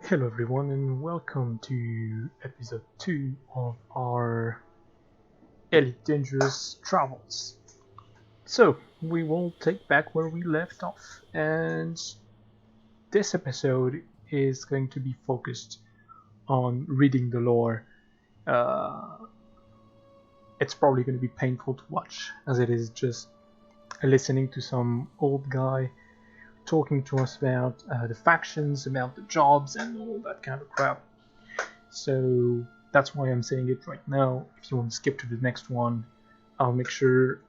Hello everyone and welcome to episode 2 of our Elite Dangerous Travels. So, we will take back where we left off, and this episode is going to be focused on reading the lore. It's probably going to be painful to watch, as it is just listening to some old guy talking to us about the factions, about the jobs, and all that kind of crap. So that's why I'm saying it right now. If you want to skip to the next one, I'll make sure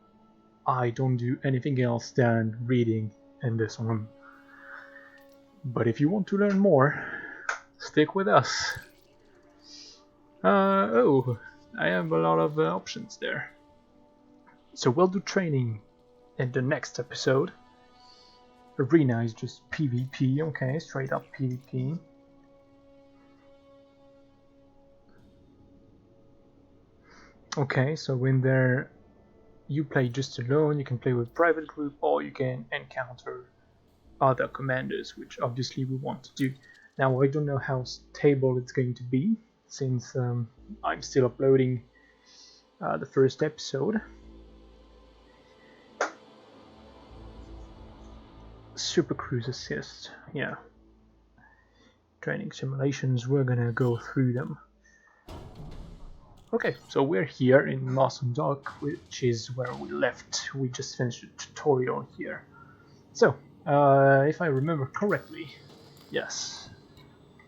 I don't do anything else than reading in this one. But if you want to learn more, stick with us. I have a lot of options there. So we'll do training in the next episode. Arena is just PvP, okay, straight up PvP. Okay, so in there you play just alone, you can play with private group, or you can encounter other commanders, which obviously we want to do. Now I don't know how stable it's going to be, since I'm still uploading the first episode. Super Cruise Assist, yeah. Training simulations, we're gonna go through them. Okay, so we're here in Mawson Dock, which is where we left. We just finished the tutorial here. So, if I remember correctly, yes,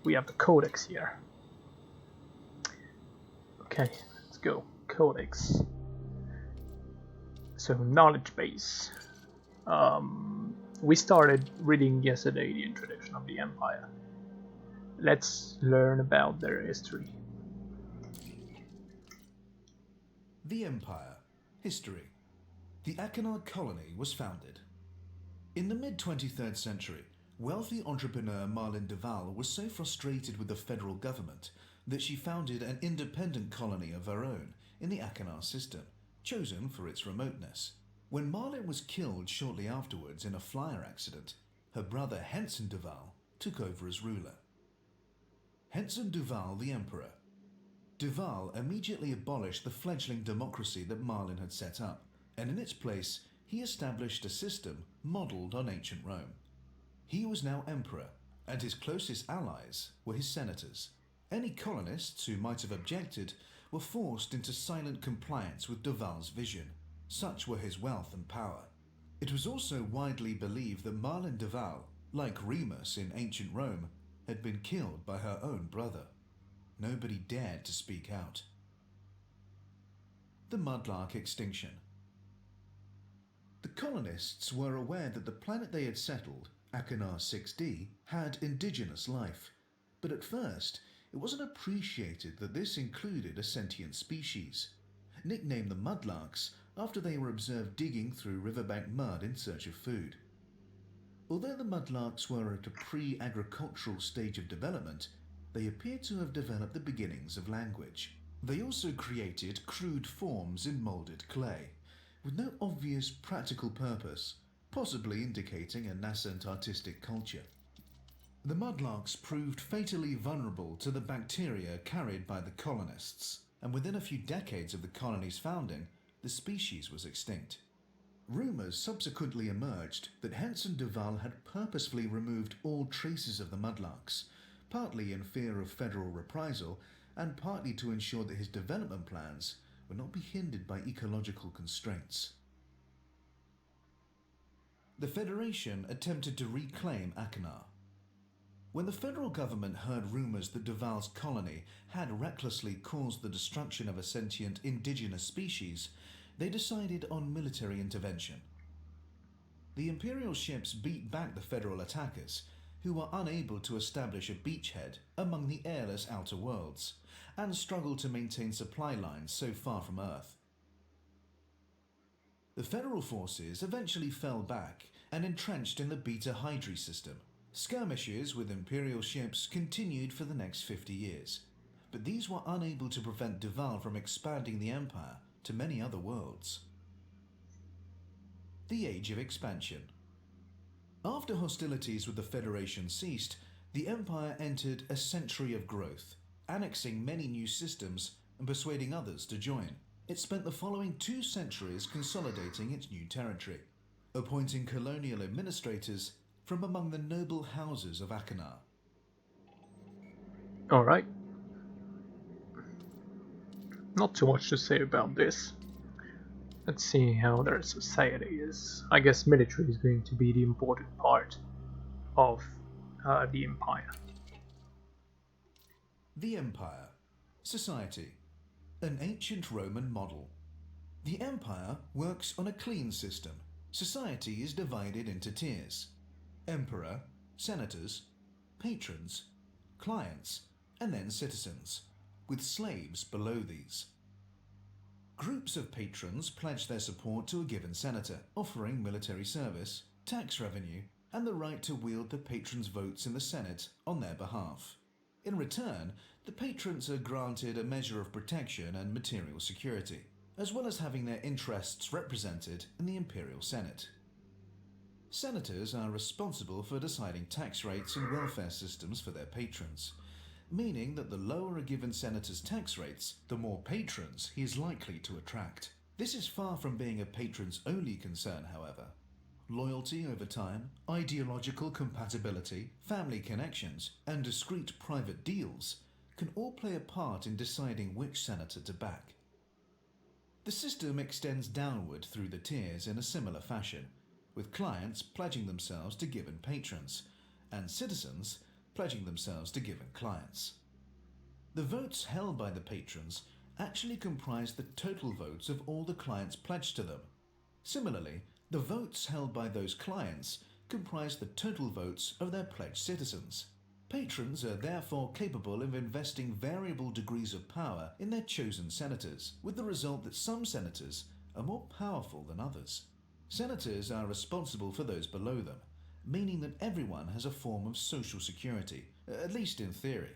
we have the codex here. Okay, let's go. Codex. So, knowledge base. We started reading yesterday the introduction of the Empire. Let's learn about their history. The Empire. History. The Achenar colony was founded. In the mid-23rd century, wealthy entrepreneur Marlene Duval was so frustrated with the federal government that she founded an independent colony of her own in the Achenar system, chosen for its remoteness. When Marlene was killed shortly afterwards in a flyer accident, her brother Henson Duval took over as ruler. Henson Duval the Emperor. Duval immediately abolished the fledgling democracy that Marlene had set up, and in its place he established a system modelled on ancient Rome. He was now emperor, and his closest allies were his senators. Any colonists who might have objected were forced into silent compliance with Duval's vision. Such were his wealth and power. It was also widely believed that Marlene Duval, like Remus in ancient Rome, had been killed by her own brother. Nobody dared to speak out. The Mudlark extinction. The colonists were aware that the planet they had settled, Achenar 6D, had indigenous life, but at first it wasn't appreciated that this included a sentient species, nicknamed the Mudlarks after they were observed digging through riverbank mud in search of food. Although the Mudlarks were at a pre-agricultural stage of development, they appear to have developed the beginnings of language. They also created crude forms in moulded clay, with no obvious practical purpose, possibly indicating a nascent artistic culture. The Mudlarks proved fatally vulnerable to the bacteria carried by the colonists, and within a few decades of the colony's founding, the species was extinct. Rumours subsequently emerged that Henson Duval had purposefully removed all traces of the Mudlarks, partly in fear of federal reprisal, and partly to ensure that his development plans would not be hindered by ecological constraints. The Federation attempted to reclaim Achenar. When the federal government heard rumours that Duval's colony had recklessly caused the destruction of a sentient indigenous species, they decided on military intervention. The Imperial ships beat back the federal attackers, who were unable to establish a beachhead among the airless outer worlds, and struggled to maintain supply lines so far from Earth. The federal forces eventually fell back and entrenched in the Beta Hydri system. Skirmishes with Imperial ships continued for the next 50 years, but these were unable to prevent Duval from expanding the Empire to many other worlds. The Age of Expansion. After hostilities with the Federation ceased, The Empire entered a century of growth, annexing many new systems and persuading others to join. It spent the following 2 centuries consolidating its new territory, appointing colonial administrators from among the noble houses of Achenar. Alright. Not too much to say about this. Let's see how their society is. I guess military is going to be the important part of the Empire. The Empire. Society. An ancient Roman model. The Empire works on a clean system. Society is divided into tiers: Emperor, senators, patrons, clients, and then citizens, with slaves below these. Groups of patrons pledge their support to a given senator, offering military service, tax revenue, and the right to wield the patron's votes in the Senate on their behalf. In return, the patrons are granted a measure of protection and material security, as well as having their interests represented in the Imperial Senate. Senators are responsible for deciding tax rates and welfare systems for their patrons, meaning that the lower a given senator's tax rates, the more patrons he is likely to attract. This is far from being a patron's only concern, however. Loyalty over time, ideological compatibility, family connections, and discreet private deals can all play a part in deciding which senator to back. The system extends downward through the tiers in a similar fashion, with clients pledging themselves to given patrons, and citizens pledging themselves to given clients. The votes held by the patrons actually comprise the total votes of all the clients pledged to them. Similarly, the votes held by those clients comprise the total votes of their pledged citizens. Patrons are therefore capable of investing variable degrees of power in their chosen senators, with the result that some senators are more powerful than others. Senators are responsible for those below them, meaning that everyone has a form of social security, at least in theory.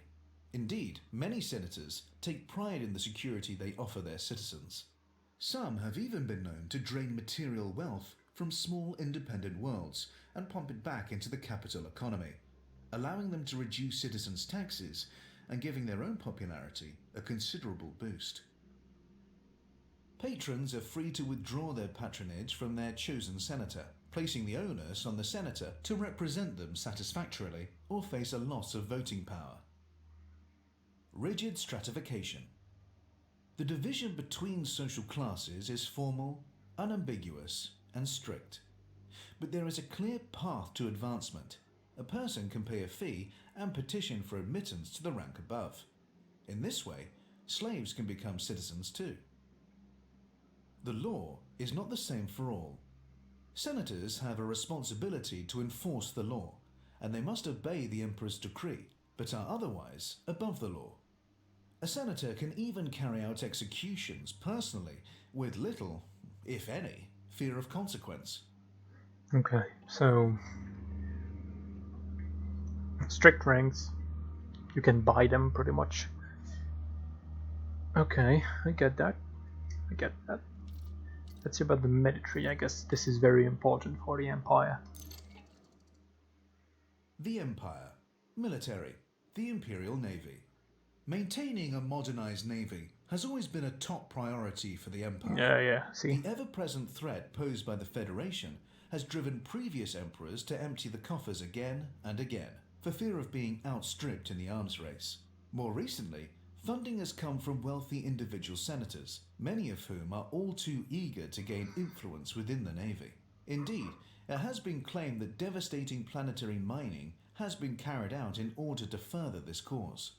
Indeed, many senators take pride in the security they offer their citizens. Some have even been known to drain material wealth from small independent worlds and pump it back into the capital economy, allowing them to reduce citizens' taxes and giving their own popularity a considerable boost. Patrons are free to withdraw their patronage from their chosen senator, placing the onus on the senator to represent them satisfactorily or face a loss of voting power. Rigid stratification. The division between social classes is formal, unambiguous, and strict. But there is a clear path to advancement. A person can pay a fee and petition for admittance to the rank above. In this way, slaves can become citizens too. The law is not the same for all. Senators have a responsibility to enforce the law, and they must obey the emperor's decree, but are otherwise above the law. A senator can even carry out executions personally, with little, if any, fear of consequence. Okay, so strict ranks. You can buy them pretty much. Okay, I get that. Let's see about the military. I guess this is very important for the Empire. The Empire. Military. The Imperial Navy. Maintaining a modernized navy has always been a top priority for the Empire. Yeah, see? The ever-present threat posed by the Federation has driven previous emperors to empty the coffers again and again, for fear of being outstripped in the arms race. More recently, funding has come from wealthy individual senators, many of whom are all too eager to gain influence within the Navy. Indeed, it has been claimed that devastating planetary mining has been carried out in order to further this cause.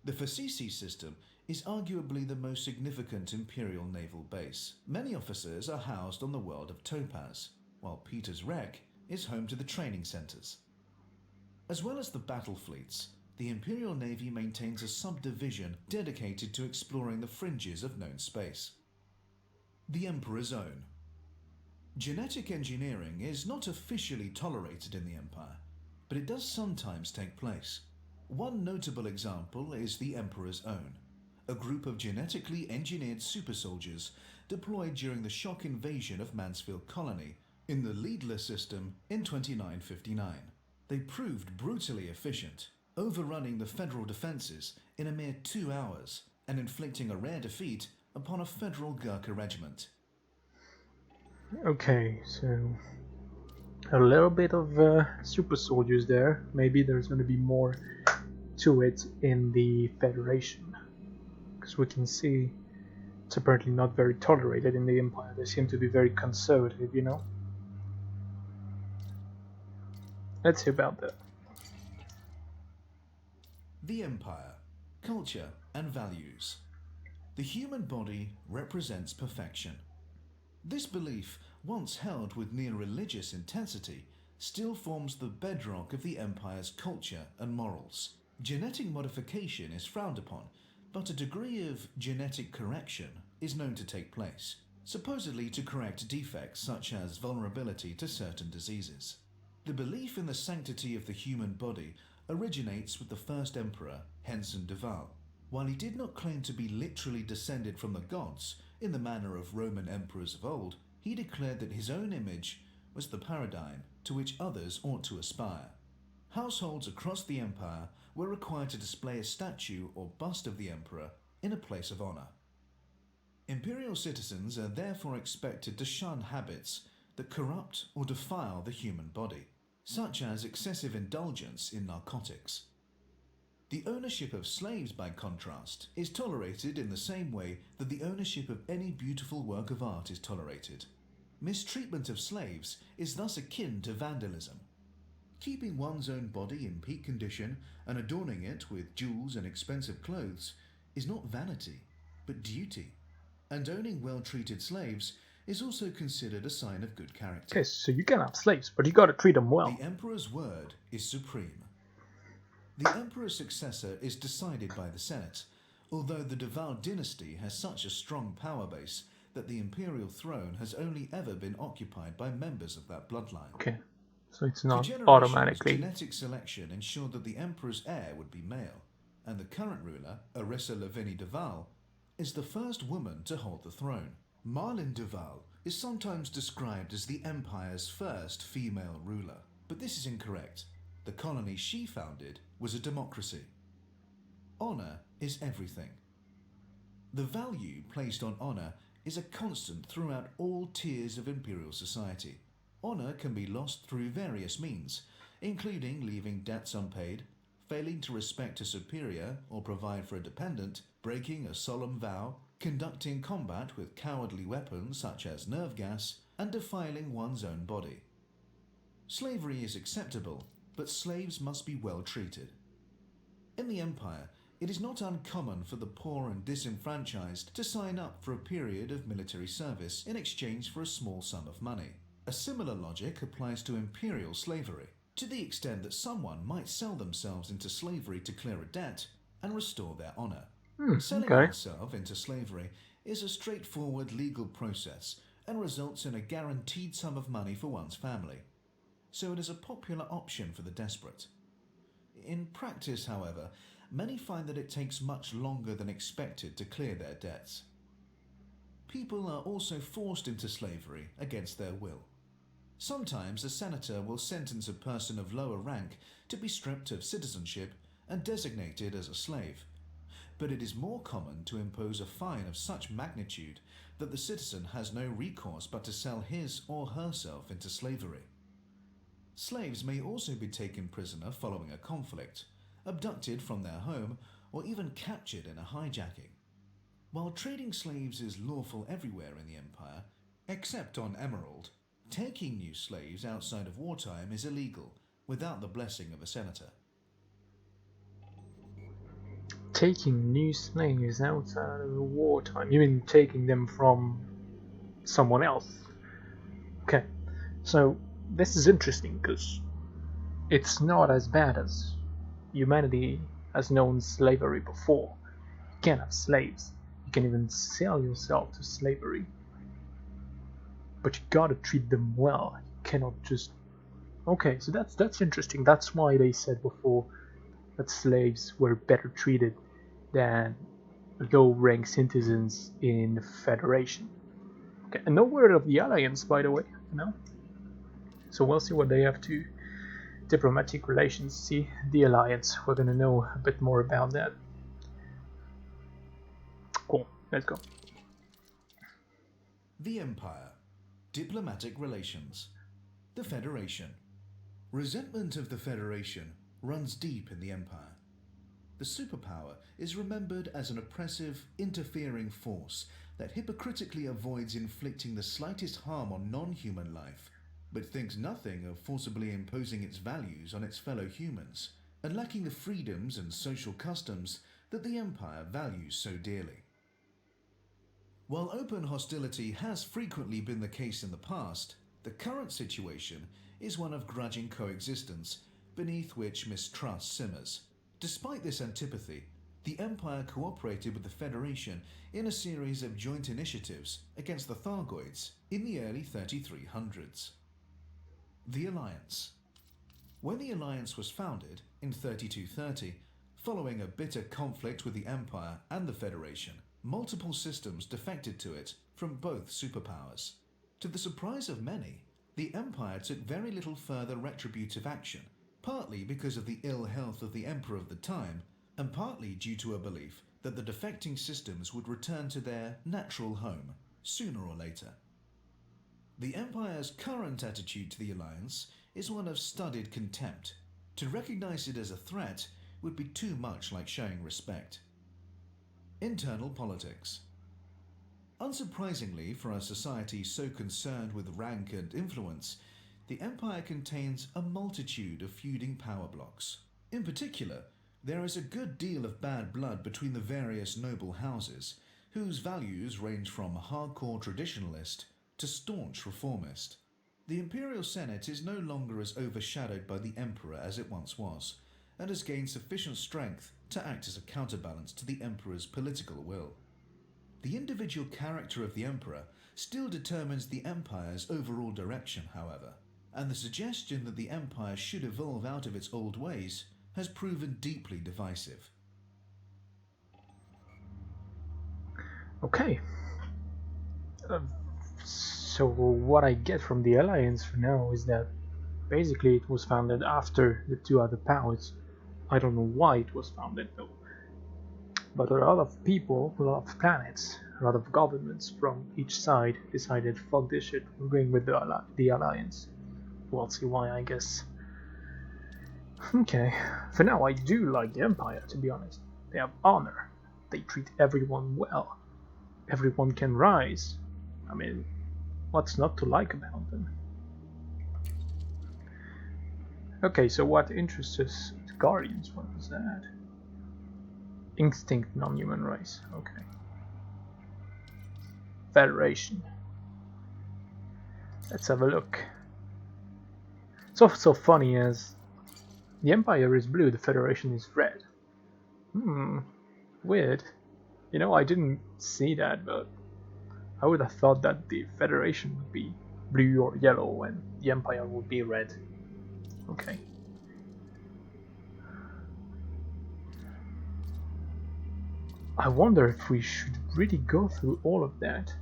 The Facisi system is arguably the most significant Imperial naval base. Many officers are housed on the world of Topaz, while Peter's Wreck is home to the training centers. As well as the battle fleets, the Imperial Navy maintains a subdivision dedicated to exploring the fringes of known space. The Emperor's Own. Genetic engineering is not officially tolerated in the Empire, but it does sometimes take place. One notable example is the Emperor's Own, a group of genetically engineered super soldiers deployed during the shock invasion of Mansfield Colony in the Leadler system in 2959. They proved brutally efficient, overrunning the federal defences in a mere 2 hours and inflicting a rare defeat upon a federal Gurkha regiment. Okay, so a little bit of super soldiers there. Maybe there's going to be more to it in the Federation, because we can see it's apparently not very tolerated in the Empire. They seem to be very conservative, you know? Let's see about that. The Empire, culture and values. The human body represents perfection. This belief, once held with near religious intensity, still forms the bedrock of the Empire's culture and morals. Genetic modification is frowned upon, but a degree of genetic correction is known to take place, supposedly to correct defects such as vulnerability to certain diseases. The belief in the sanctity of the human body originates with the first emperor, Henson de Val. While he did not claim to be literally descended from the gods in the manner of Roman emperors of old, he declared that his own image was the paradigm to which others ought to aspire. Households across the empire were required to display a statue or bust of the emperor in a place of honor. Imperial citizens are therefore expected to shun habits that corrupt or defile the human body, such as excessive indulgence in narcotics. The ownership of slaves, by contrast, is tolerated in the same way that the ownership of any beautiful work of art is tolerated. Mistreatment of slaves is thus akin to vandalism. Keeping one's own body in peak condition and adorning it with jewels and expensive clothes is not vanity, but duty. And owning well-treated slaves is also considered a sign of good character. Okay, so you can have slaves, but you gotta treat them well. The emperor's word is supreme. The emperor's successor is decided by the Senate, although the de Val dynasty has such a strong power base that the imperial throne has only ever been occupied by members of that bloodline. Okay, so it's For not generations, automatically. genetic selection ensured that the emperor's heir would be male, and the current ruler, Arissa Lavinie de Val, is the first woman to hold the throne. Marlene de Val is sometimes described as the empire's first female ruler, but this is incorrect. The colony she founded was a democracy. Honor is everything. The value placed on honor is a constant throughout all tiers of imperial society. Honor can be lost through various means, including leaving debts unpaid, failing to respect a superior or provide for a dependent, breaking a solemn vow, conducting combat with cowardly weapons such as nerve gas, and defiling one's own body. Slavery is acceptable, but slaves must be well treated. In the Empire, it is not uncommon for the poor and disenfranchised to sign up for a period of military service in exchange for a small sum of money. A similar logic applies to imperial slavery, to the extent that someone might sell themselves into slavery to clear a debt and restore their honor. Selling oneself into slavery is a straightforward legal process and results in a guaranteed sum of money for one's family, so it is a popular option for the desperate. In practice, however, many find that it takes much longer than expected to clear their debts. People are also forced into slavery against their will. Sometimes a senator will sentence a person of lower rank to be stripped of citizenship and designated as a slave, but it is more common to impose a fine of such magnitude that the citizen has no recourse but to sell his or herself into slavery. Slaves may also be taken prisoner following a conflict, abducted from their home, or even captured in a hijacking. While trading slaves is lawful everywhere in the Empire, except on Emerald, taking new slaves outside of wartime is illegal without the blessing of a senator. Taking new slaves outside of wartime? You mean taking them from someone else? Okay, so this is interesting because it's not as bad as humanity has known slavery before. You can't have slaves. You can even sell yourself to slavery. But you gotta treat them well. You cannot just... Okay, so that's interesting. That's why they said before that slaves were better treated than low-rank citizens in the Federation. Okay, and no word of the Alliance, by the way, you know? So we'll see what they have to diplomatic relations. See, the alliance. We're gonna know a bit more about that. Cool, let's go. The Empire. Diplomatic relations. The Federation. Resentment of the Federation runs deep in the Empire. The superpower is remembered as an oppressive, interfering force that hypocritically avoids inflicting the slightest harm on non-human life, but thinks nothing of forcibly imposing its values on its fellow humans, and lacking the freedoms and social customs that the Empire values so dearly. While open hostility has frequently been the case in the past, the current situation is one of grudging coexistence beneath which mistrust simmers. Despite this antipathy, the Empire cooperated with the Federation in a series of joint initiatives against the Thargoids in the early 3300s. The Alliance. When the Alliance was founded in 3230, following a bitter conflict with the Empire and the Federation, multiple systems defected to it from both superpowers. To the surprise of many, the Empire took very little further retributive action, partly because of the ill health of the Emperor of the time, and partly due to a belief that the defecting systems would return to their natural home, sooner or later. The Empire's current attitude to the Alliance is one of studied contempt. To recognize it as a threat would be too much like showing respect. Internal politics. Unsurprisingly for a society so concerned with rank and influence, the Empire contains a multitude of feuding power blocks. In particular, there is a good deal of bad blood between the various noble houses, whose values range from hardcore traditionalist to staunch reformist. The Imperial Senate is no longer as overshadowed by the Emperor as it once was, and has gained sufficient strength to act as a counterbalance to the Emperor's political will. The individual character of the Emperor still determines the Empire's overall direction, however, and the suggestion that the Empire should evolve out of its old ways has proven deeply divisive. Okay. So what I get from the Alliance for now is that basically it was founded after the two other powers. I don't know why it was founded though. But a lot of people, a lot of planets, a lot of governments from each side decided, fuck this shit, we're going with the Alliance. We'll see why, I guess. Okay, for now I do like the Empire, to be honest. They have honor. They treat everyone well. Everyone can rise. I mean, what's not to like about them? Okay, so what interests us? The Guardians, what was that? Instinct non-human race, okay. Federation. Let's have a look. It's also so funny as the Empire is blue, the Federation is red. Weird. You know, I didn't see that, but I would have thought that the Federation would be blue or yellow and the Empire would be red. Okay. I wonder if we should really go through all of that.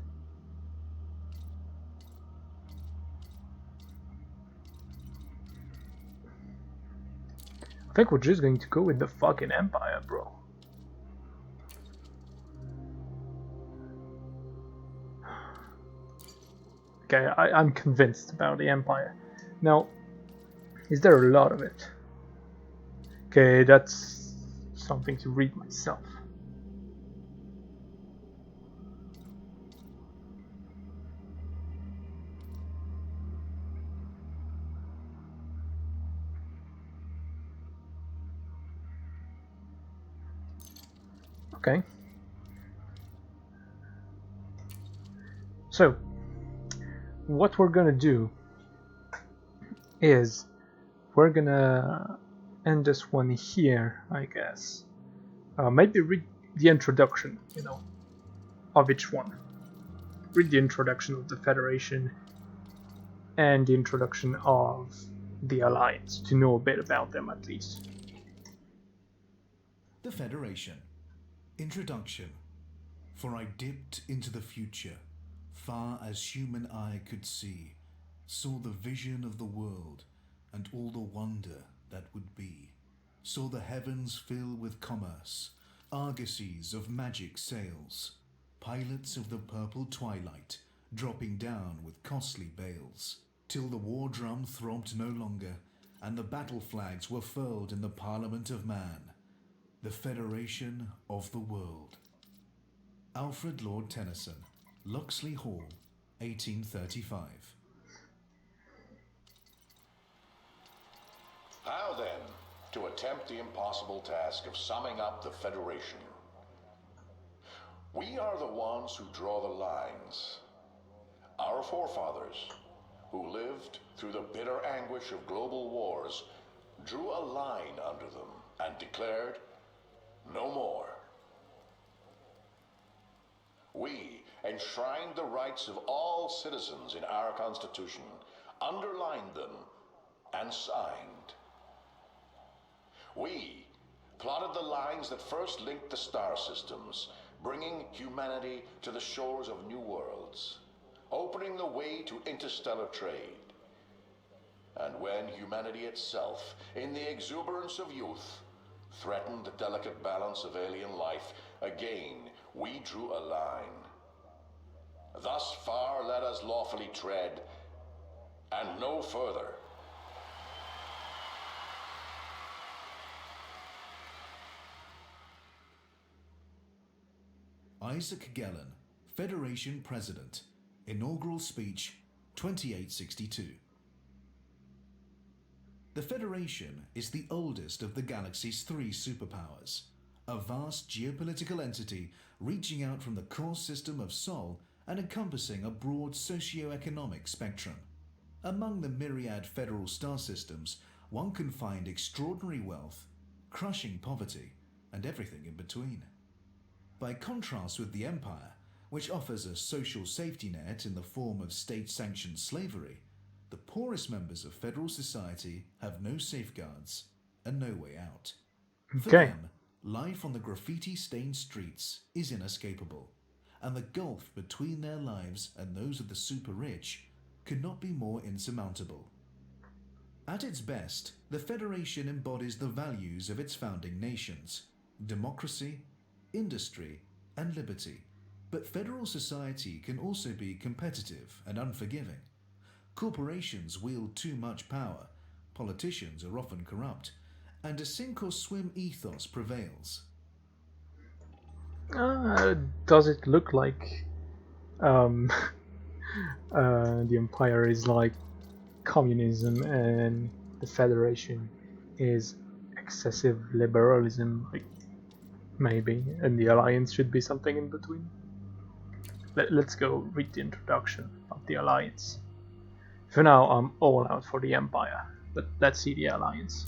I think we're just going to go with the fucking Empire, bro. Okay, I'm convinced about the Empire. Now, is there a lot of it? Okay, that's something to read myself. Okay. So, what we're gonna do is we're gonna end this one here, I guess. Maybe read the introduction, you know, of each one. Read the introduction of the Federation and the introduction of the Alliance to know a bit about them at least. The Federation. Introduction. For I dipped into the future, far as human eye could see, saw the vision of the world, and all the wonder that would be. Saw the heavens fill with commerce, argosies of magic sails, pilots of the purple twilight, dropping down with costly bales, till the war drum throbbed no longer, and the battle flags were furled in the Parliament of Man, the Federation of the World. Alfred Lord Tennyson, Locksley Hall, 1835. How then to attempt the impossible task of summing up the Federation? We are the ones who draw the lines. Our forefathers, who lived through the bitter anguish of global wars, drew a line under them and declared, no more. We enshrined the rights of all citizens in our Constitution, underlined them, and signed. We plotted the lines that first linked the star systems, bringing humanity to the shores of new worlds, opening the way to interstellar trade. And when humanity itself, in the exuberance of youth, threatened the delicate balance of alien life, again we drew a line. Thus far let us lawfully tread, and no further. Isaac Gellin, Federation President, Inaugural Speech, 2862. The Federation is the oldest of the galaxy's three superpowers, a vast geopolitical entity reaching out from the core system of Sol and encompassing a broad socio-economic spectrum. Among the myriad federal star systems, one can find extraordinary wealth, crushing poverty, and everything in between. By contrast with the Empire, which offers a social safety net in the form of state-sanctioned slavery, the poorest members of federal society have no safeguards and no way out. For Okay. them, life on the graffiti-stained streets is inescapable, and the gulf between their lives and those of the super-rich could not be more insurmountable. At its best, the Federation embodies the values of its founding nations: democracy, industry, and liberty. But federal society can also be competitive and unforgiving. Corporations wield too much power, politicians are often corrupt, and a sink-or-swim ethos prevails. Does it look like um, the Empire is like communism and the Federation is excessive liberalism? Like, maybe, and the Alliance should be something in between. Let's go read the introduction of the Alliance. For now, I'm all out for the Empire, but let's see the Alliance.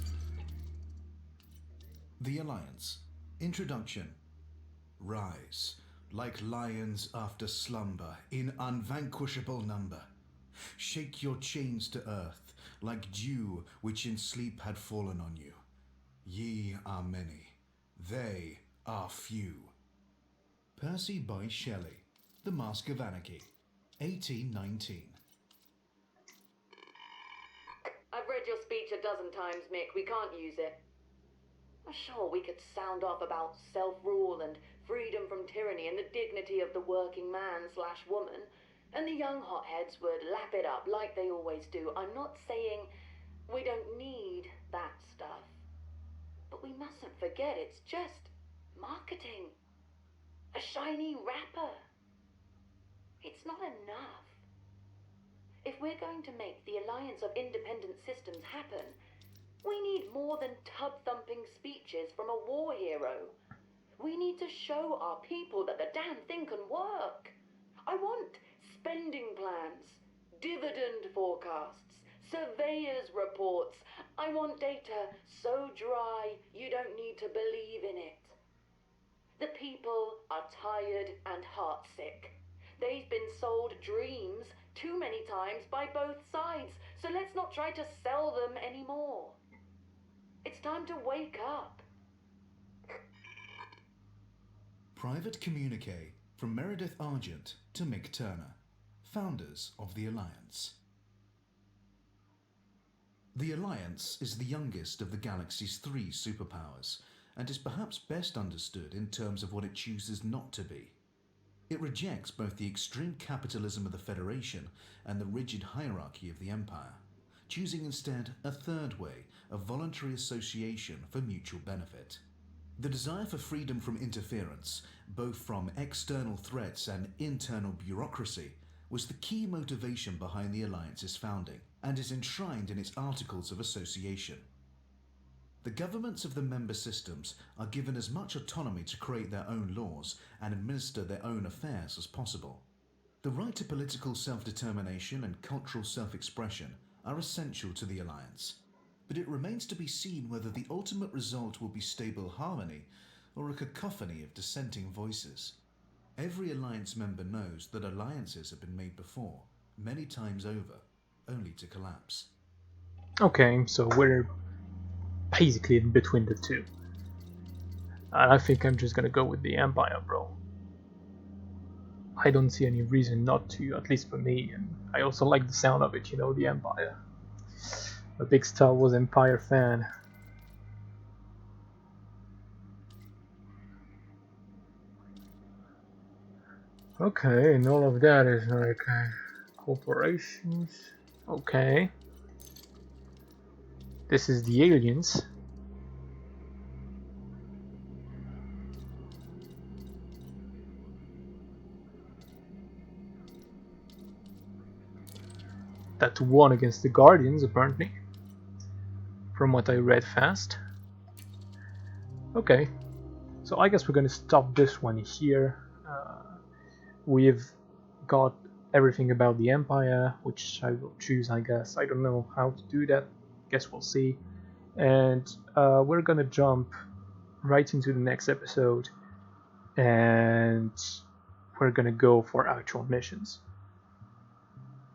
The Alliance. Introduction. Rise, like lions after slumber, in unvanquishable number. Shake your chains to earth, like dew which in sleep had fallen on you. Ye are many, they are few. Percy Bysshe Shelley, The Mask of Anarchy, 1819. I've read your speech a dozen times, Mick. We can't use it. Sure, we could sound off about self-rule and freedom from tyranny and the dignity of the working man/woman, and the young hotheads would lap it up like they always do. I'm not saying we don't need that stuff, but we mustn't forget it's just marketing. A shiny wrapper. It's not enough. If we're going to make the alliance of independent systems happen, we need more than tub-thumping speeches from a war hero. We need to show our people that the damn thing can work. I want spending plans, dividend forecasts, surveyors' reports. I want data so dry you don't need to believe in it. The people are tired and heartsick. They've been sold dreams too many times by both sides, so let's not try to sell them anymore. It's time to wake up. Private communique from Meredith Argent to Mick Turner, founders of the Alliance. The Alliance is the youngest of the galaxy's 3 superpowers, and is perhaps best understood in terms of what it chooses not to be. It rejects both the extreme capitalism of the Federation and the rigid hierarchy of the Empire, choosing instead a third way of voluntary association for mutual benefit. The desire for freedom from interference, both from external threats and internal bureaucracy, was the key motivation behind the Alliance's founding, and is enshrined in its Articles of Association. The governments of the member systems are given as much autonomy to create their own laws and administer their own affairs as possible. The right to political self-determination and cultural self-expression are essential to the Alliance, but it remains to be seen whether the ultimate result will be stable harmony or a cacophony of dissenting voices. Every Alliance member knows that alliances have been made before, many times over, only to collapse. Okay, so we're basically in between the two. And I think I'm just gonna go with the Empire, bro. I don't see any reason not to, at least for me, and I also like the sound of it, you know, the Empire. A big Star Wars Empire fan. Okay, and all of that is like corporations. Okay. This is the aliens. That won against the Guardians, apparently. From what I read fast. Okay. So I guess we're gonna stop this one here. We've got everything about the Empire, which I will choose, I guess. I don't know how to do that. Guess we'll see. And we're gonna jump right into the next episode, and we're gonna go for actual missions.